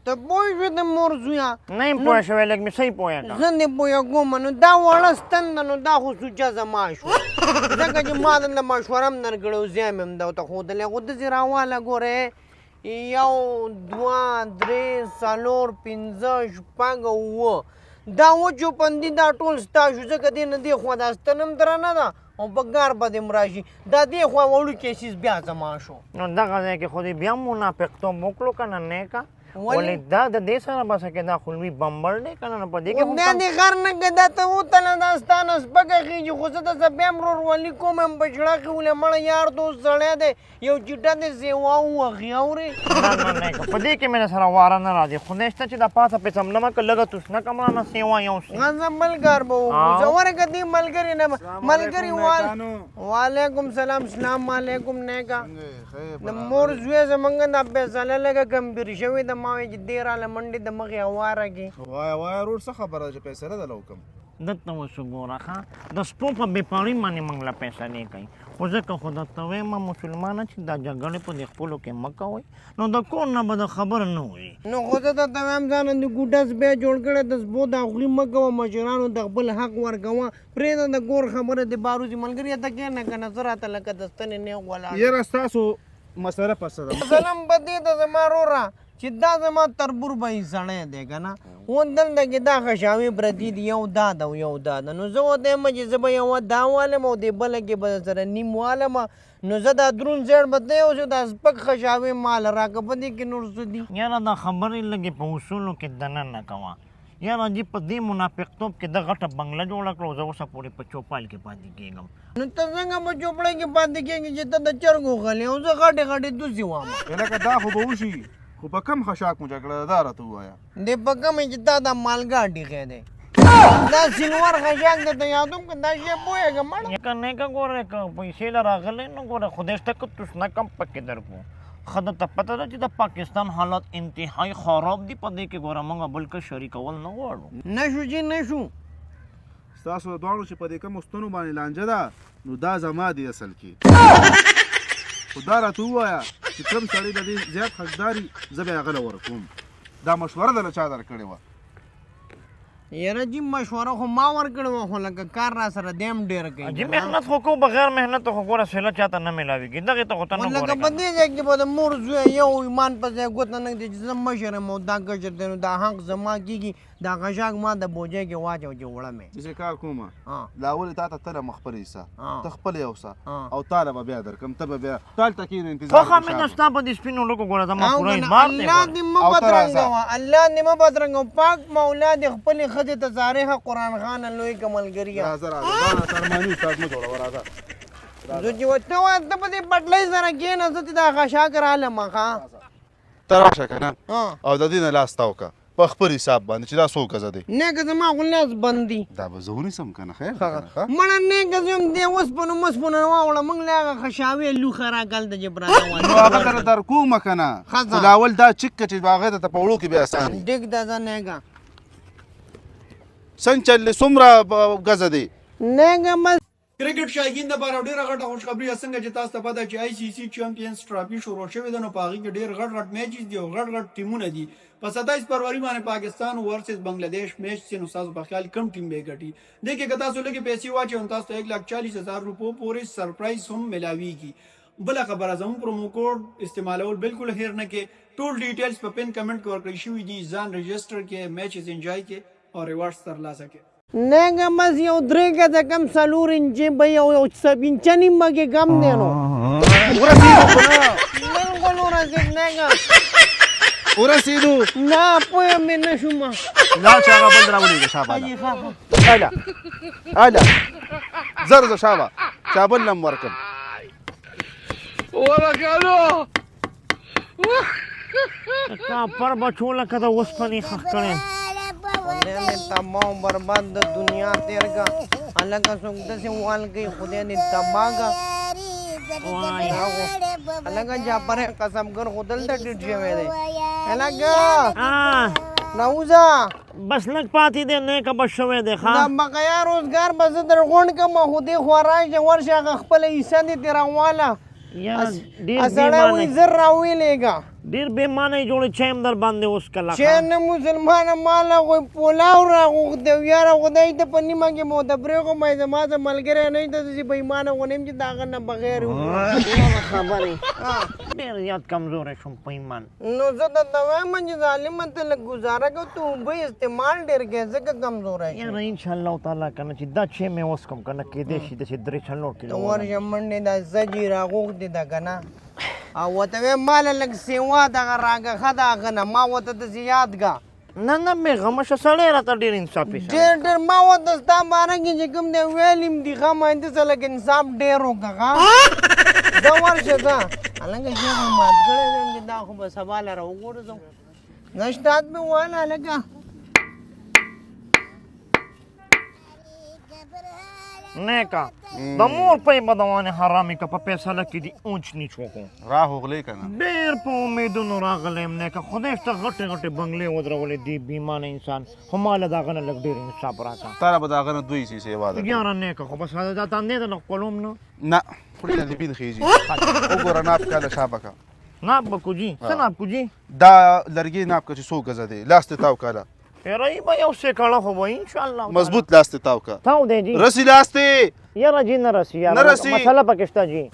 ته پوه شوې د مور زویه نه یم پوه شوی لږ مې صحیح پوه کړه زه دې پوهېږم نو دا واړه ستن ده نو دا خو سوچه زما شو ځکه چې ما دلته مشوره هم درکړې او زیان مې هم ده ورته ښودلی خو داسې راواله ګورې 1 2 3 4 5 6 7 دا وچو پندي دا ټول ستا شو ځکه دې نه دې خوا دا ستن هم درنه ده او په ګار به دې م راشي دا دې خوا وړوکی سیز بیا زما شو نو دغه ځای کې خو دې بیا منافقتوب وکړو که نه نیکه ولې دا د دې سره بس کې دا خلوي بمبر دی که نه نو په دې کې بیا دې غر نه که دا ته وتله دا ستا نه سپکه خېږي خو زه درته بیا هم ورورولي کوم یم په زړه کې ولې مړه یار دوست سړی دی یو چټه دې سیوا ووهي اورې نه نیکه په دې کې مې سره واره نه راځي خدای شته چې دا پاسه پې څملمه که لږه تشنه کم رانه سیوا یو سي زه بل کار به وکړو زه ورکه دې ملګري نه ملګري وعلیکم سلام سلام علیکم نیکه د مور زوی زمونږ دا فیصله لږه کمزوري شوې ده ما وایي چې دې راله منډې د مخې هواره کې وایه وایه رور څه خبره ده چې فیصله دله وکړم دلته اوس وګوره ښه د سپو په بېپاري باندې موږ له فیصلې کوي خو ځکه خو درته وایم مسلمانه چې دا جګړې په دې خپلو کې مه کوئ نو د کور نه به د خبره نه وي نو خو زه درته وایم ځانه د ګوډه سپی جوړ کړی د سپو دا خولي مه کوه مشرانو د خپل حق ورکوه پرېږده د کور خبره دې باروزي ملګري ته کښېنه که نه زه راته لکه د ستنې نیغ ولاړ یاره ستاسو مسله پسه ده مثلا په دې ته زما وروره چې دا زما تربور به یې سړی دی که نه اوس دلته کې دا خشاوي پرتې دي یو دا ده او یو دا ده نو زه ورته یم چې زه به یوه دا والم او دې بله کې به سره نیم والم نو زه دا دروند زیړ به ته یو دا سپک خشاوي مال راکړه په دې کې نور څه دي یاره دا خبرې لږې په اصولو کې دننه کوه یاره جي په دې منافقتوب کې د غټه بنګله جوړه کړو زه اوسه پورې په چوپال کې پاتې کېږم نو ته څنګه په چوپړی کې پاتې کېږې چې ته د چرګو غلې او زه غټې غټې دوسي واما لکه دا خو به وشي خو په کم خشاک مو جګړه ده دا راته ووایه دې په کمې چې تا دا مالګا ډیښی دی دا سلور خشاک دی ته یادوم که دا شی پوهېږه مړه که نیکه ګوره که پیسې له راغلی نو ګوره خدای شته که تشنه کم پکې درکړو ښه درته پته ده چې د پاکستان حالات انتهایی خراب دي په دې کې ګوره موږ بلکې شریکول نه غواړو نه شو چې نه شو ستاسو دواړو چې په دې کمو ستنو باندې لانجه ده نو دا زما دی اصل کې خو دا راته ووایه چې کوم سړی د دې زیات حقداري زه به یې هغه له ورکوم دا مشوره دله چا درکړې وه یاره جي مشوره خو ما ورکړې وه خو لکه کار را سره دی هم ډېر کوي جي محنت خو کوو بغیر محنت خو ګوره سهله چاته نه میلاویږي دغې ته خو ته نه لکه په دې ځای کې به د مور زوی یو ایمان په ځای ګوته نه ږدي چې زه مشر یم او دا کشر دی نو دا حق زما کېږي دا غشاک ما د بوجۍ کې واچو چې وړم یې داسې کار کومه لا ولې تا ته تله مخ پر ایسه ته خپل یوسه او تا له به بیا درکړم ته به بیا تا هلته کښېنه انتظار خوښه مې ده ستا په دې سپینو لکو ګوره زما پوره اعتبار دی الله دې مه بدرنګوه الله دې مه بدرنګوه پاک مولا دې خپلې ښځې ته زارحه قرآن خانه لوی که ملګريه راځه راځه دا سرماني استاد مه جوړوه راځه زه چې ورته وایم ته په دې پټلۍ سره کښېنه زه دې دا غشاک رالم ښه ته راشه که نه او د دې نه لاس تاو که په خپل حساب باندې چې دا څو ګزه دی نه که زما خو لاس بند دي دا به زه ونیسم که نه خیر مړه نه که زه هم دې اوسپنو مسپنو واوړه موږ له هغه خشاوې لوښه راکلته چې پراته وه نو هغه در در کومه که نه خو د اول دا چک که چې هغې ته په وړو کې بیا اسان دي ډېک ده زه نیګه څنګه چلې څومره ګزه دی نیګه بس کرکټ شایقین لپاره ډیره غټه خوشخبري څنګه چې تاسو ته پته چې آی سی سی چمپیونز ټرافي شروع شوې ده نو په هغې کې ډېر غټ میچز دي او غټ ټیمونه دي په 27 فروری باندې پاکستان ورسز بنگلادیش میچ چې نو تاسو په خیال کم ټیم به ګټي دې کې که تاسو لږې پیسې واچوئ نو تاسو ته 1,40,000 روپو پورې سرپرایز هم ملاویږي بله خبره زموږ پرومو کوډ استعمالول بالکل هیر نه کې ټول ډیټیلز په پین کمنټ کې ورکړی شوي دي ځان رجسټر کې میچز انجوای کې او ریوارډز ترلاسه کې نیګه بس یو درې ګزه کم څلور انچې به یو انچه نیم به کم دی نو بالکل ورسېد نیګه ورسېدو نه پوه مې نه شوم لا چې هغه بل راولېږه شابه اله اله زر زه شابه چا بل هم ورکړم کاپر بچو لکه د اوسپنې ښخ کړی خدای دې تباه و برباد د دنیا تېر کا هلکه څوک داسې وال کوي خدای دې تباه کا هلکه جعفر قسمګر خو دلته ټیټ شوی دی هلکه راوځه بس لږ پاتې دی نیکه بس شوی دی دا بقیا روزګار به زه در غونډ کړم خو دې خوا راشه ورشه هغه خپله حصه دې ترې راواله یاره ډېر سړی وایي زر راویلېږه ډېر بېمانه یې جوړې چایم در باندې اوس کله چې نه مسلمانه ماله غوی پولاو راغوښتی و یاره خدای ته په نیمه کې مو ته پرېښوم وایي زما څه ملګری نه ته داسې بېمانه غوندې یم چې د هغه نه بغیر خبرې ډېر زیات کمزوری شوم په ایمان نو زه درته وایم چې ظالمه ته لږ ګزاره کوه ته اوبه استعمال ډېر کوې ځکه کمزوری شي یاره انشاءالله تعالی که نه چې دا چای مې اوس کوم که نه کېدی شي داسې 3-4 کیلو ورشه منډې دا سجې راغوښتې ده که نه او ورته ویم ماله لږ سیوا دغه راګه ده هغه نه ما ورته داسې یاد کا نه نه بېغمه شه سړی راته ډېر انصافي ډېر ما ورته ستا باره کې چې کوم دی ویلیم دي ښه ماینده څه لږ انصاف ډېر وکړه ځه ورشه ځه هلکه شیخ مې مات کړی دی چې دا خو به سبا لره وګورځم نشتات مې وویل هلکه نیکه د مور پی بدوانې حرامې که په فیصله کې دي اونچ نیچ وکړو راغلی که نه ډېر په امیدونو راغلی یم نیکه خدای شته غټې غټې بنګلې ودرولې دي بیمانه انسان خو ما له د هغه نه لږ ډېر انصاف راکړه تا له به د هغه نه 2 سیسې واده یاره نیکه خو بس دا تاندې ته نه ښکلوم نه نه خوري ته دې بین خیږي وګوره ناپ کله شابه که ناب به کوجي څه ناب کوجي دا لرګي ناپ که چې 100 ګزه دی لاس ته تاو کاله یاره به یو سیکړه خو به انشاءالله مضبوط لاس ته تاو که تاو دی جي رسی لاس ته یاره جي نه رسي نه رسي. مسله پکې شته جي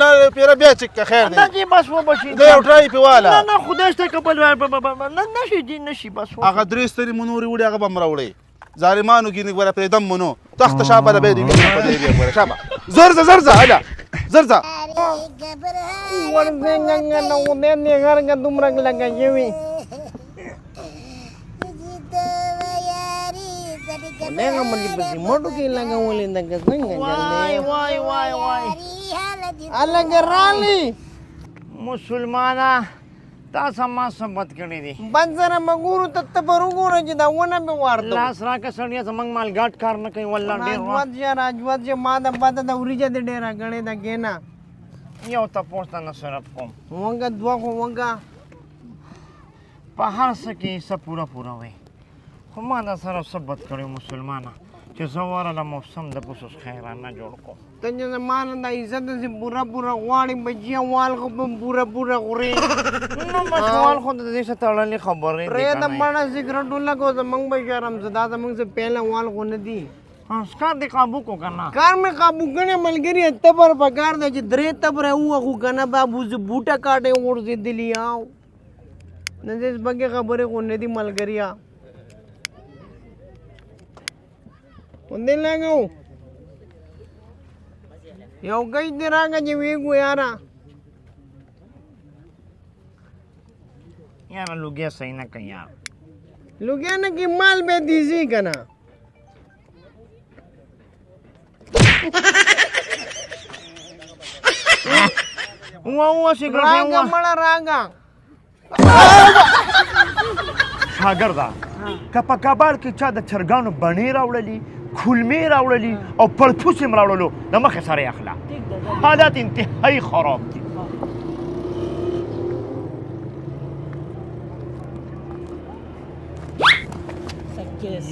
نه پیره بیا چې که خیر دی دا جي بس وبشي دا یو ټرای پې واله نه نه خدای شته که بل نه نشي جي نشي بس هغه 3 سترې مو نورې وړي هغه به م راوړئ ظالمانو کې نه ګوره پرېږدم مو نو تخته شابه له به دې وینې په دې بیا ګوره شابه زر ځه زر ځه هله زر ځه ورځېږه نه خدای دې غرګه دومره لږه شوي خدای خبر چې په سیمټو کې لګولې ده که څنګه وای وای وای وای هلکه رالي مسلمانه تا سما ثبت کړی دي بد سره به ګورو ته ته به وګوره چې دا ونه مې وارده لاس راکه سړیه زمونږ مال ګاټ کار نه کوي والله ډېر راجوت شه ما د بده د وریجه دې ډېره ګڼې ده کېنه یو تپوس ته نصرت کوم وږه دوه خو وږه په هر څه کې حصه پوره پوره وي خو ما دا سره ثبت کړی مسلمانه چې زه ورله موسم د پوسوس خیرانه جوړ کړم ته چې زما نه دا عزت داسې پوره پوره غواړې بچیه وال خو به پوره پوره خورې نو مشوال خو د دې څه تړلې خبرې دي پرېږده مړه سګرټ ولګو زمونږ به شرم زه دا زمونږ څه پهله وال خو نه دي کار دې قابو کو که نه کار مې قابو کړی ملګري تبر پکار دی چې 3 تبره ووهو که نه بابو زه بوټه کاټې غورځېدلي او نه دې سپکې خبرې خو نه دي ملګریا ونې لګو یو گئی دې راکړه چې ویږو یاره یاره لوګیا صحیح نه کوي یار لوګیا نه کې مال به دیزي که نه واه سیګرټ راګه مړه راګه شاګرده که په کابل کې چا د چرګانو بڼې راوړلي کولمې راوړلي او پړپوس یې م راوړلو د مخې سره یې اخله حالات انتهایی خراب دي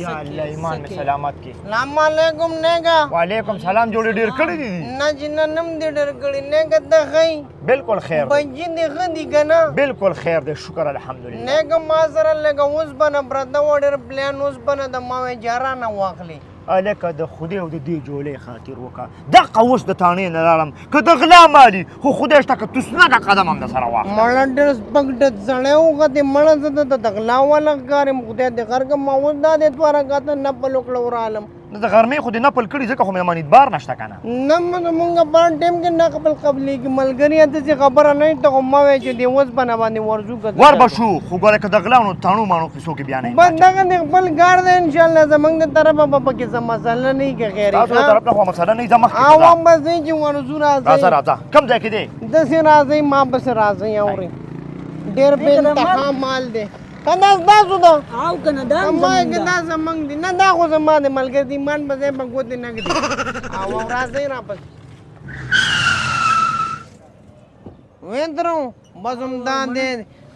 یا الله ایمان مې سلامت کې سلام علیکم نیګه وعلیکم سلام جوړې ډېر کړي دي نه چې نه نم دې ډېر کړي نیګه ته ښایي بالکل خیر دی بچي دې ښه دي که نه بالکل خیر دی شکر الحمدلله نیګه ما سره لږه اوسپنه پرته وه ډېر پلان اوسپنه د ما وی جارانه واخلي هلکه د خدای او د دې جولې خاطر وکړه دقه اوس د تاڼې نه لاړم که د غلا مالي خو خدای شته که توسنه د قدم هم د سره واخله مړه ډېر سپک ډت سړی وختې مړه زه ته د غلا والا ښکارم خدای دې غر کړم ما اوس دا دې دوه رکعته نفل وکړه ورالم د غرمې خو دې نپل کړي ځکه خو مې امانتبار نشته که نه نه زمونږ په ټیم کې نقبل قبلېږي ملګري داسې خبره نه وي ته خو مه وایې چې دې اوسپنه باندې ورځو که ور به شو خو ګوره که د غلا نو تاڼو ماڼو کیسو کې بیا نه بس دغه دې خپل کار دی انشاءالله زمونږ د طرفه به پکې څه مسله نه وي که خیر تاسو د طرف نه خو مسله نه وي ځه مخکې او هم به ځئ چې ورځو راځه راځئ راځه کوم ځای کې دی داسې راځئ ما پسې راځئ اورې ډېر بې انتها مال دی که دا ستاسو ده او کنه دا هم ما زمونږ که ده. دا زمونږ دي نه دا خو زما د ملګري د ایمان په ځای به ګوتې نه ږدي او راځئ راپسې ویندرو بس همدا دی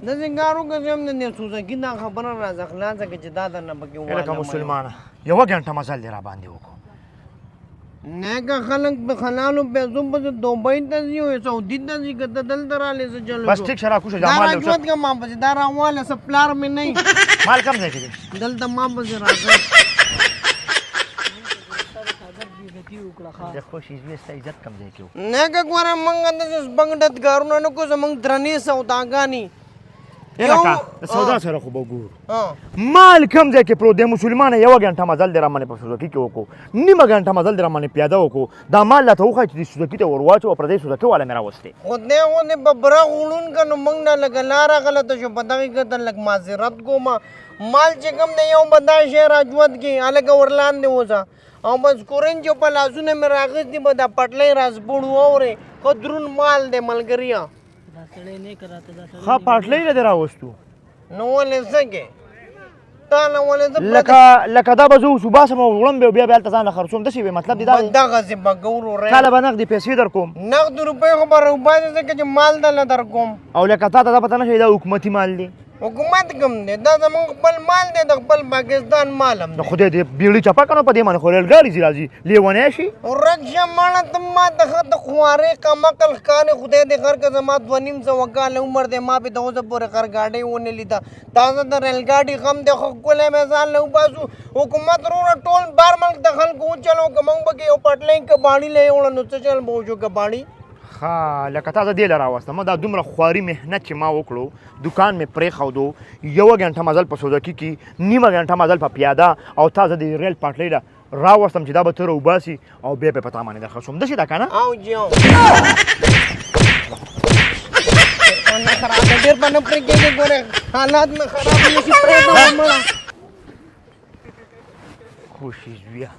داسې کار وکړه چې هم د نسوسکي دا خبره راځه خلاصه کړه چې دا درنه پکې لکه مسلمانه یوه ګنټه مزل دې را باندې وکړو نه که خلک په حلالو پیسو پسې دوبۍ ته ځي او سعودي ته ځي که ته دلته رالې څه چلو بس ټیک شرا کوشه دا جمال راجوت که ما پسې دا راواله څه پلار مې نه مال کم ځای کې دلته ما پسې راځه د خوشي زوی ستا عزت کم ځای کې نه که ګوره موږ داسې سپک ډدګارونه نه کوو زموږ درنې سوداګانې لکه د سودا سره خو به ګورو مال کم ځای کې پروت دی مسلمانه یوه ګنټه مزل دی رامنې په سوزکي کې وکړو نیمه ګنټه مزل دی رامنې پیاده وکړو دا مال راته وښایه چې دې سوزکي ته ور واچو او پردی سوزکي والا مې راوستې خو دی غوندې په براغ وړونکه نو موږ نه لږه لاره غلطه شو په دغې کته لږ معذرت کوم مال چې کوم دی یو به دا شی راجوت کې هلکه ورلاندې وځه او بس کورن چې په لاسونه مې راغېستي به دا پټلی راسپوړو اورې ښه دروند مال دی ملګريه ښه پاټلی نه دی راوستو نو ولې څه کې تا نه ولې زه لکه دا به زه اوس وباسم او وړم به بیا به هلته ځان له خرڅوم داسې وی مطلب دی دا دی دغسې به ګورو تاله به نغدې پیسې در کوم نقد روپۍ خو به راوباسې ځکه چې مال دله در کوم او لکه تا ته دا پته نه شي دا حکومتي مال دی حکومت کوم دی دا زموږ خپل مال دی د خپل پاکستان مال هم نو خدای دې بیړۍ چپه که نو په دې باندې خو ریلګاډي ځي راځي لیونی شي ورک شه ماړه ته ما ته ښه د خوارې کمقل ښکارې خدای دې غر که زما 2.5 کاله عمر دی ما پې د اوسه پورې غرګاډۍ ونه لیده تازه د ریلګاډي غم دی خو ښکلی مې ځان له وباسو حکومت وروره ټول بار ملک د خلکو وچلو که موږ به کې یو پټلی کباړي له یوړه نو څه چل به وشو کباړي ښه لکه تا زه دې له راوستم دا دومره خواري محنت چې ما وکړو دوکان مې پرېښودو یوه ګنټه مزل په سوزکي کې نیمه ګنټه مزل په پیاده او تا زه د ریل پټلۍ له راوستم چې دا به ته راوباسي او بیا به په تا باندې درخرڅوم داسې ده که نه او جی او نه خراب دی ډېر به نه پرې کېږي ګورې حالات مې خراب نه شي پرېږده مړه خوشي زویه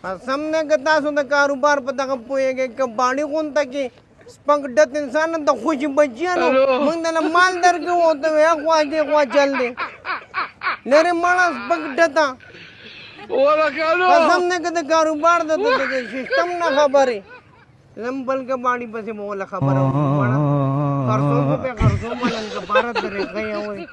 قسم نه که تاسو د کاروبار په دغه پوهېږئ کباړي غونته کې سپک ډت انسان د خوشي بچیانو موږ دله مال درکوو او ته وایې خوا دې خوا چل دی لرې مړه سپک ډته قسم نه که د کاروبار د سیستم نه خبرې زم بل کباړي پسې به وله خبره وکړو مړه خرڅوم خو پې خرڅوم ولن کباره طریقه یې وایي